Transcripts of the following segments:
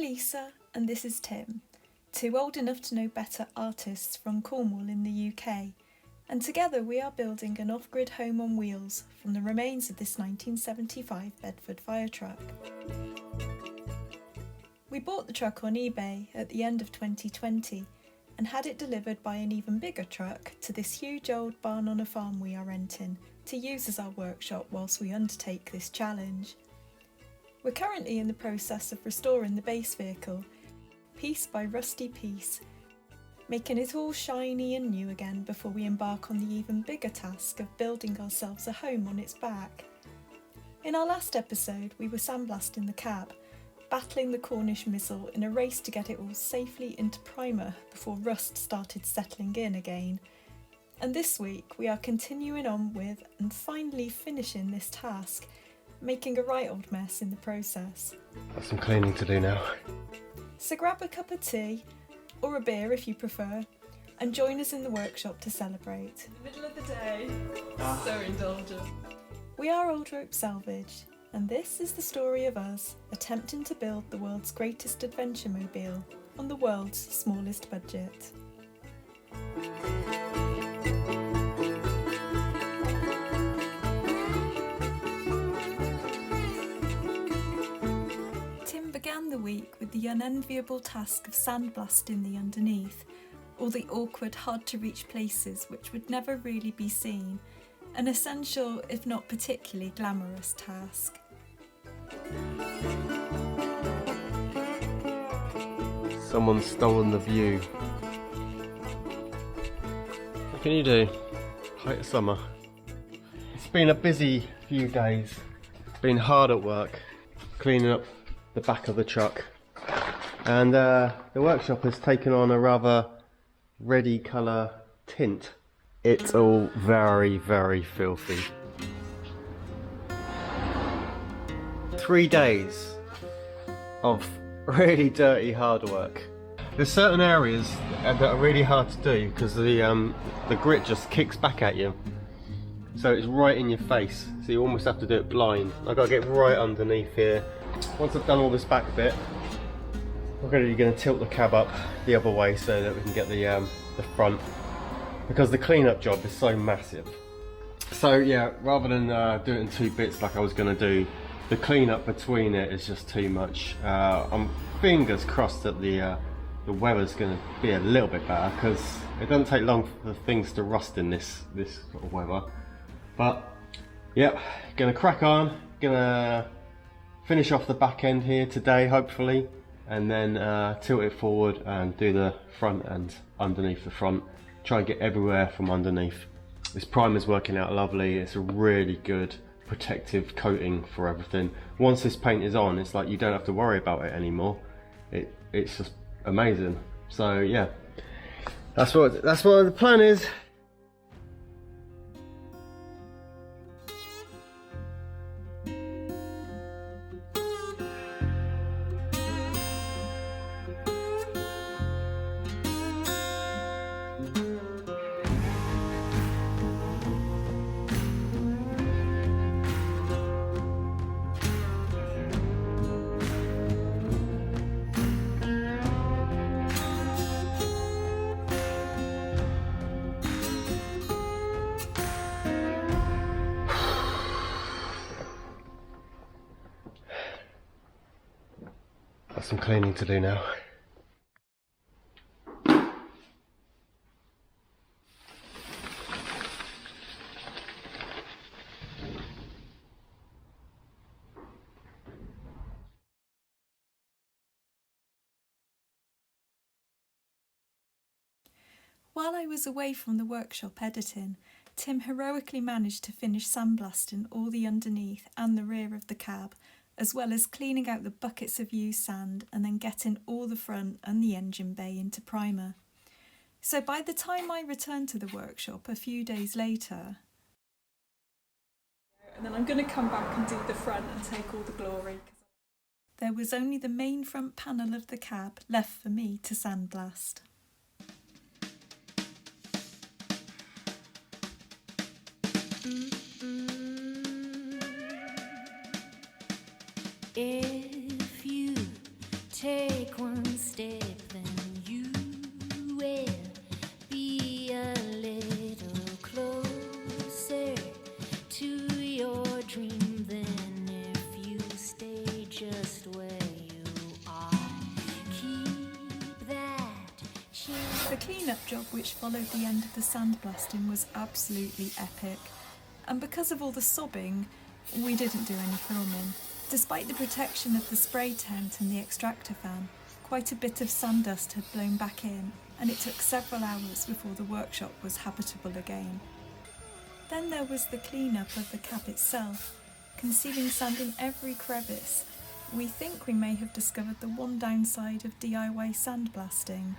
Lisa and this is Tim, two old enough to know better artists from Cornwall in the UK, and together we are building an off-grid home on wheels from the remains of this 1975 Bedford Firetruck. We bought the truck on eBay at the end of 2020 and had it delivered by an even bigger truck to this huge old barn on a farm we are renting to use as our workshop whilst we undertake this challenge. We're currently in the process of restoring the base vehicle, piece by rusty piece, making it all shiny and new again before we embark on the even bigger task of building ourselves a home on its back. In our last episode, we were sandblasting the cab, battling the Cornish mizzle in a race to get it all safely into primer before rust started settling in again. And this week we are continuing on with and finally finishing this task, making a right old mess in the process. Got some cleaning to do now. So grab a cup of tea, or a beer if you prefer, and join us in the workshop to celebrate. In the middle of the day, so indulgent. We are Old Rope Salvage, and this is the story of us attempting to build the world's greatest adventure mobile on the world's smallest budget. Tim began the week with the unenviable task of sandblasting the underneath, all the awkward, hard-to-reach places which would never really be seen, an essential, if not particularly glamorous task. Someone's stolen the view. What can you do? Height of summer. It's been a busy few days. Been hard at work, cleaning up the back of the truck. And the workshop has taken on a rather reddy colour tint. It's all very, very filthy. 3 days of really dirty hard work. There's certain areas that are really hard to do because the grit just kicks back at you. So it's right in your face, so you almost have to do it blind. I've got to get right underneath here. Once I've done all this back bit, we're going to tilt the cab up the other way so that we can get the front, because the cleanup job is so massive. So yeah, rather than do it in 2 bits like I was going to do, the cleanup between it is just too much. I'm fingers crossed that the weather's going to be a little bit better, because it doesn't take long for things to rust in this sort of weather. But yep, gonna crack on, gonna finish off the back end here today hopefully, and then tilt it forward and do the front and underneath the front. Try and get everywhere from underneath. This primer's working out lovely. It's a really good protective coating for everything. Once this paint is on, it's like you don't have to worry about it anymore. It's just amazing. So yeah, that's what the plan is. Got some cleaning to do now. While I was away from the workshop editing, Tim heroically managed to finish sandblasting all the underneath and the rear of the cab, as well as cleaning out the buckets of used sand and then getting all the front and the engine bay into primer. So by the time I returned to the workshop a few days later, and then I'm going to come back and do the front and take all the glory, there was only the main front panel of the cab left for me to sandblast. If you Take one step, then you will be a little closer to your dream than if you stay just where you are. Keep that The clean-up job which followed the end of the sandblasting was absolutely epic, and because of all the sobbing, we didn't do any filming. Despite the protection of the spray tent and the extractor fan, quite a bit of sand dust had blown back in, and it took several hours before the workshop was habitable again. Then there was the clean-up of the cab itself, concealing sand in every crevice. We think we may have discovered the one downside of DIY sandblasting.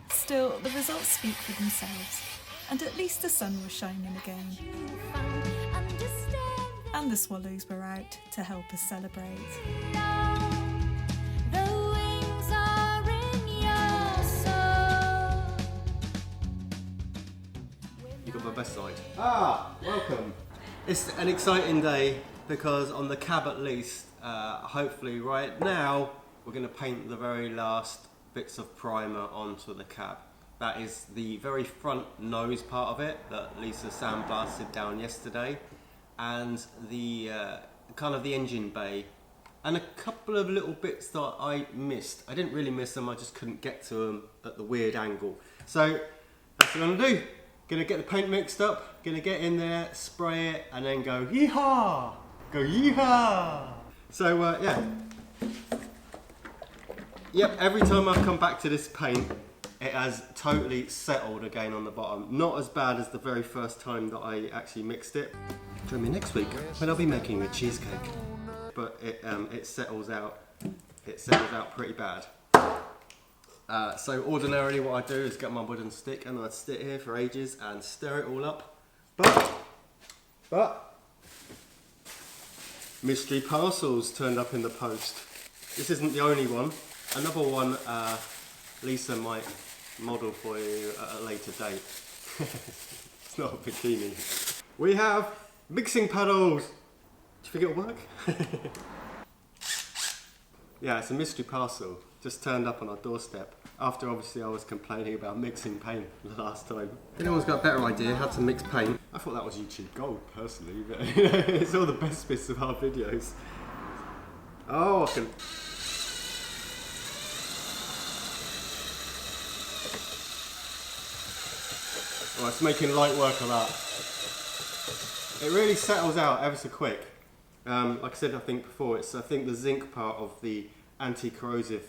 Still, the results speak for themselves, and at least the sun was shining again. And the swallows were out to help us celebrate. You got my best side. Welcome. It's an exciting day because on the cab at least, hopefully right now, we're going to paint the very last bits of primer onto the cab. That is the very front nose part of it that Lisa sandblasted down yesterday, and the kind of the engine bay, and a couple of little bits that I missed. I didn't really miss them, I just couldn't get to them at the weird angle. So that's what I'm gonna do. Gonna get the paint mixed up, gonna get in there, spray it, and then go yee-haw! Go yee-haw! So yeah. Yep, every time I've come back to this paint, it has totally settled again on the bottom. Not as bad as the very first time that I actually mixed it. Join me next week when I'll be making a cheesecake. But it settles out. It settles out pretty bad. So ordinarily what I do is get my wooden stick and I'd sit here for ages and stir it all up. But mystery parcels turned up in the post. This isn't the only one. Another one Lisa might model for you at a later date. It's not a bikini. We have mixing paddles. Did you think it'll work? Yeah, it's a mystery parcel. Just turned up on our doorstep. After obviously I was complaining about mixing paint the last time. If anyone's got a better idea how to mix paint, I thought that was YouTube gold personally, but it's all the best bits of our videos. Oh, I can... Well, it's making light work of that. It really settles out ever so quick. Like I said, I think before, it's I think the zinc part of the anti-corrosive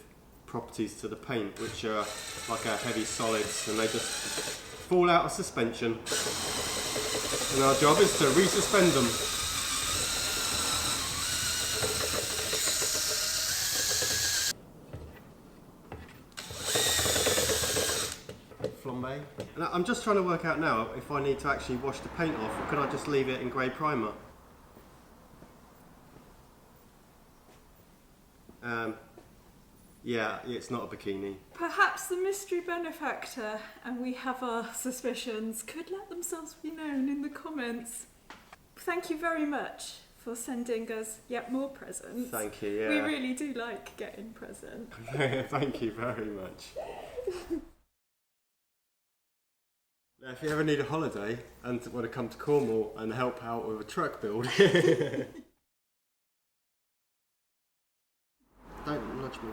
properties to the paint, which are like our heavy solids, and they just fall out of suspension. And our job is to resuspend them. Flambe. And I'm just trying to work out now if I need to actually wash the paint off, or can I just leave it in grey primer? Yeah, it's not a bikini. Perhaps the mystery benefactor, and we have our suspicions, could let themselves be known in the comments. Thank you very much for sending us yet more presents. Thank you, yeah. We really do like getting presents. Thank you very much. Now, if you ever need a holiday and want to come to Cornwall and help out with a truck build, don't nudge me.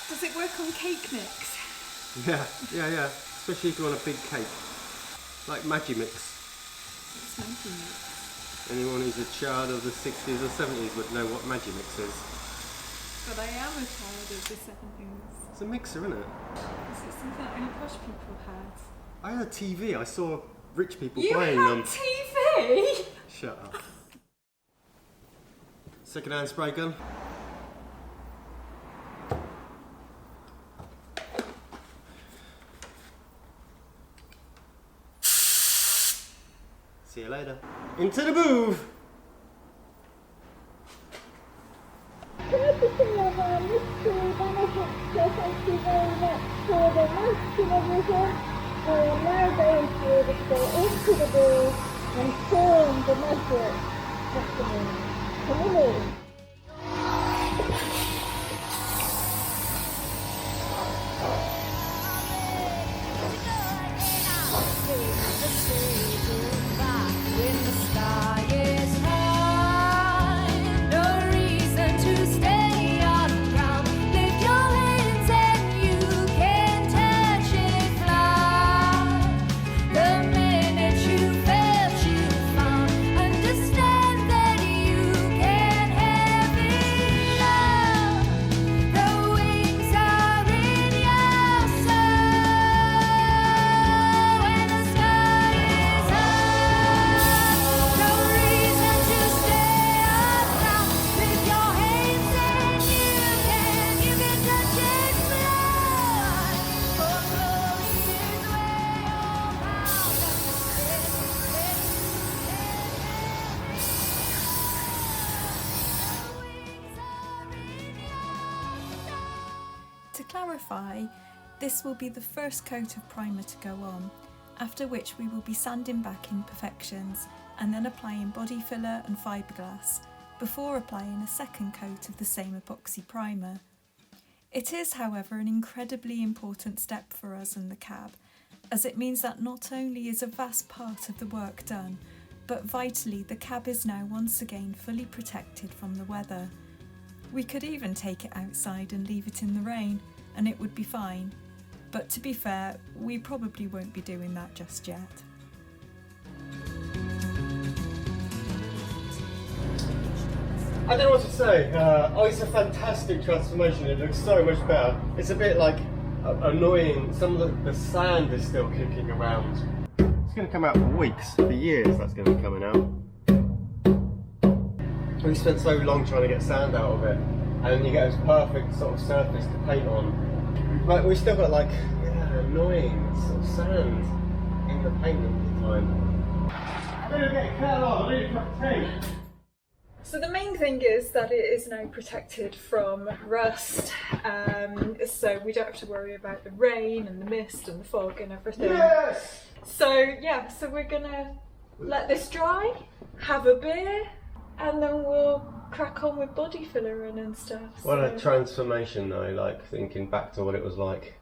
Does it work on cake mix? Yeah. Especially if you want a big cake. Like Magimix. It's Magimix. Anyone who's a child of the 60s or 70s would know what Magimix is. But I am a child of the 70s. It's a mixer, isn't it? Is it something that only posh people had? I had a TV. I saw rich people You playing had them. TV? Shut up. Second-hand spray gun. See you later. Into the booth! Courtesy of our mystery benefactor, thank you very much for the nice television. I am now going to be able to go into the booth and film the magic. happening. Come in. To clarify, this will be the first coat of primer to go on, after which we will be sanding back imperfections and then applying body filler and fiberglass before applying a second coat of the same epoxy primer. It is, however, an incredibly important step for us and the cab, as it means that not only is a vast part of the work done, but vitally the cab is now once again fully protected from the weather. We could even take it outside and leave it in the rain, and it would be fine. But to be fair, we probably won't be doing that just yet. I don't know what to say. It's a fantastic transformation. It looks so much better. It's a bit like annoying. Some of the sand is still kicking around. It's going to come out for weeks, for years. That's going to be coming out. We spent so long trying to get sand out of it, and you get this perfect sort of surface to paint on. But we've still got annoying sort of sand in the paint all the time. I'm going to get a cut off. I need a cup of tea. So the main thing is that it is now protected from rust, so we don't have to worry about the rain and the mist and the fog and everything. Yes! So we're gonna let this dry, have a beer, and then we'll crack on with body fillering and stuff. What a transformation though, like thinking back to what it was like.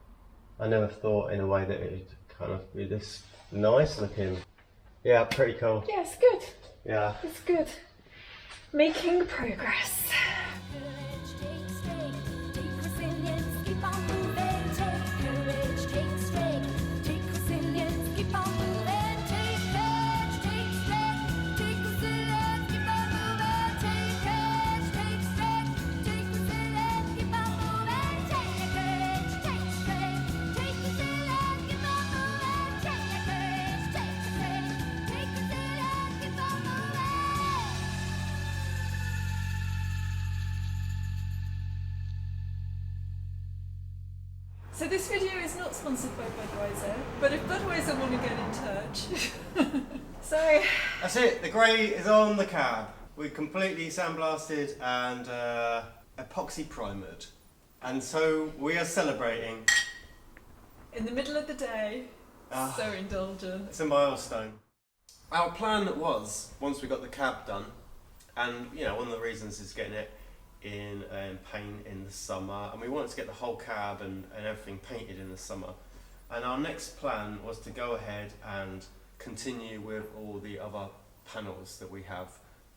I never thought in a way that it'd kind of be this nice looking. Yeah, pretty cool. Yeah, it's good. Yeah. It's good. Making progress. So this video is not sponsored by Budweiser, but if Budweiser want to get in touch. So That's it, the grey is on the cab. We completely sandblasted and epoxy primered. And so we are celebrating. in the middle of the day, so indulgent. It's a milestone. Our plan was, once we got the cab done, and one of the reasons is getting it in paint in the summer, and we wanted to get the whole cab and everything painted in the summer. And our next plan was to go ahead and continue with all the other panels that we have,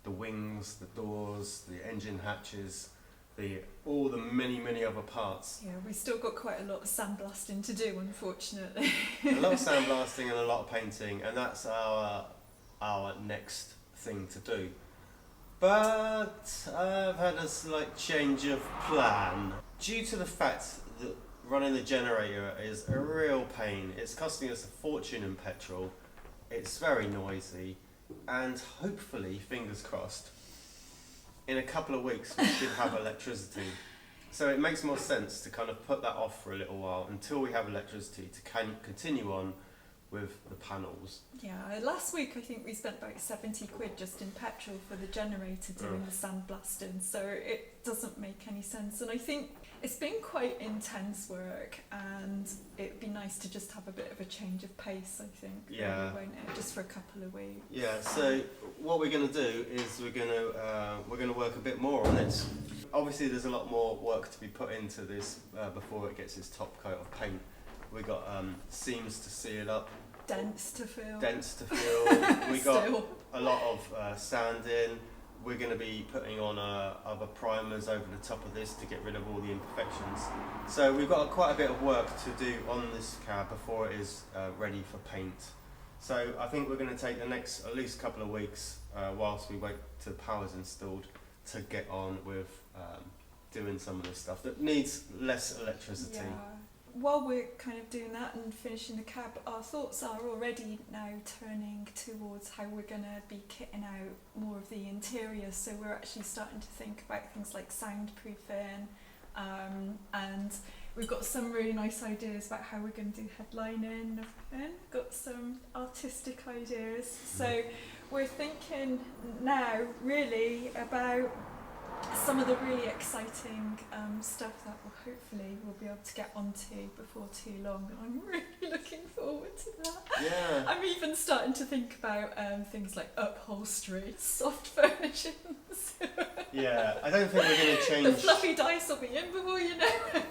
the wings, the doors, the engine hatches, all the many other parts. Yeah, we've still got quite a lot of sandblasting to do, unfortunately. A lot of sandblasting and a lot of painting, and that's our next thing to do. But I've had a slight change of plan. Due to the fact that running the generator is a real pain, it's costing us a fortune in petrol, it's very noisy, and hopefully, fingers crossed, in a couple of weeks we should have electricity. So it makes more sense to kind of put that off for a little while until we have electricity to continue on with the panels. Yeah, last week I think we spent about 70 quid just in petrol for the generator doing the sandblasting, so it doesn't make any sense. And I think It's been quite intense work, and it'd be nice to just have a bit of a change of pace, I think. Yeah. Really, won't it? Just for a couple of weeks. Yeah, so what we're going to do is we're going to work a bit more on it. Obviously there's a lot more work to be put into this before it gets its top coat of paint. We've got seams to seal up, Dents to fill. We got Still. a lot of sanding. We're going to be putting on other primers over the top of this to get rid of all the imperfections. So we've got quite a bit of work to do on this cab before it is ready for paint. So I think we're going to take the next at least couple of weeks whilst we wait till power's installed to get on with doing some of the stuff that needs less electricity. Yeah. While we're kind of doing that and finishing the cab, our thoughts are already now turning towards how we're going to be kitting out more of the interior. So we're actually starting to think about things like soundproofing, and we've got some really nice ideas about how we're going to do headlining. Got some artistic ideas. So we're thinking now really about some of the really exciting stuff that we'll be able to get onto before too long, and I'm really looking forward to that. Yeah. I'm even starting to think about things like upholstery, soft furnishings. Yeah, I don't think we're going to change. The fluffy dice will be in before you know it.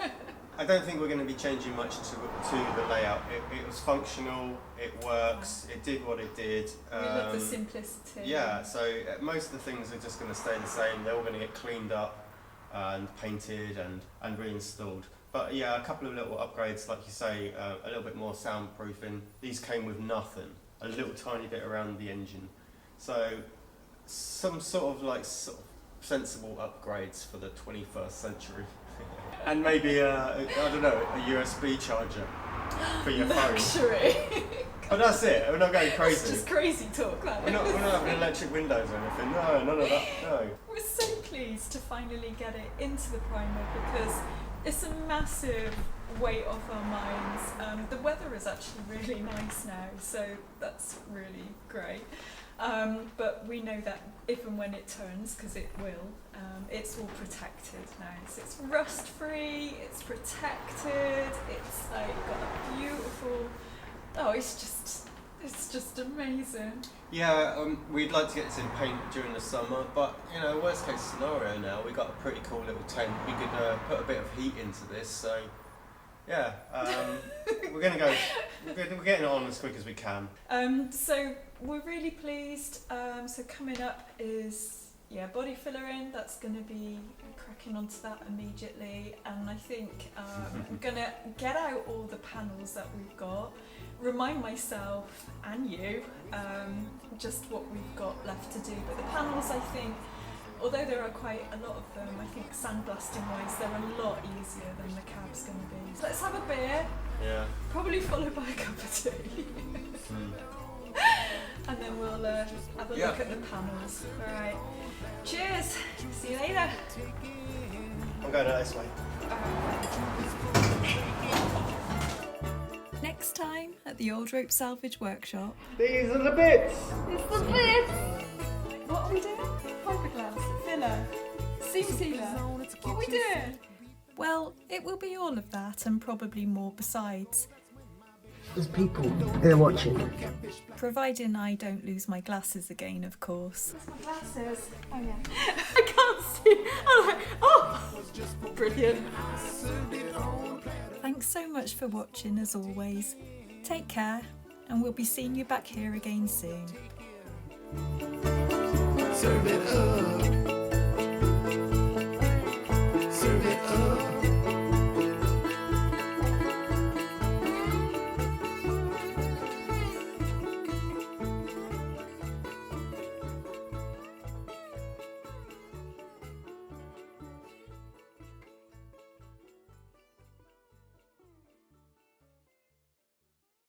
I don't think we're going to be changing much to the layout. It was functional, it works, it did what it did. We love the simplicity. Yeah, so most of the things are just going to stay the same. They're all going to get cleaned up and painted and reinstalled. But yeah, a couple of little upgrades, like you say, a little bit more soundproofing. These came with nothing, a little tiny bit around the engine. So some sort of sensible upgrades for the 21st century. And maybe I don't know, a USB charger for your phone. Luxury. But that's it. We're not going crazy. It's just crazy talk, that We're not having electric windows or anything. No, none of that. No. We're so pleased to finally get it into the primer because it's a massive weight off our minds. The weather is actually really nice now, so that's really great. But we know that if and when it turns, because it will, it's all protected now. So it's rust free, it's protected, it's like got a beautiful, it's just amazing. Yeah, we'd like to get this in paint during the summer, but you know, worst case scenario now, we got a pretty cool little tent. We could put a bit of heat into this, so yeah, we're getting it on as quick as we can. So we're really pleased. So coming up is body filler in. That's going to be cracking onto that immediately, and I think I'm going to get out all the panels that we've got, remind myself and you just what we've got left to do. But the panels, I think, although there are quite a lot of them, I think sandblasting wise they're a lot easier than the cab's going to be. So let's have a beer, probably followed by a cup of tea. And then we'll have a look at the panels. Alright, cheers, see you later. I'm going out this way. Next time at the Old Rope Salvage Workshop. These are the bits! It's the best. What are we doing? Fiberglass, filler, seam sealer. What are we doing? Well, it will be all of that and probably more besides. There's people, they're watching. Providing I don't lose my glasses again, of course. My glasses. Oh yeah. I can't see. I'm like, oh, brilliant. Thanks so much for watching as always. Take care, and we'll be seeing you back here again soon. Serve it up.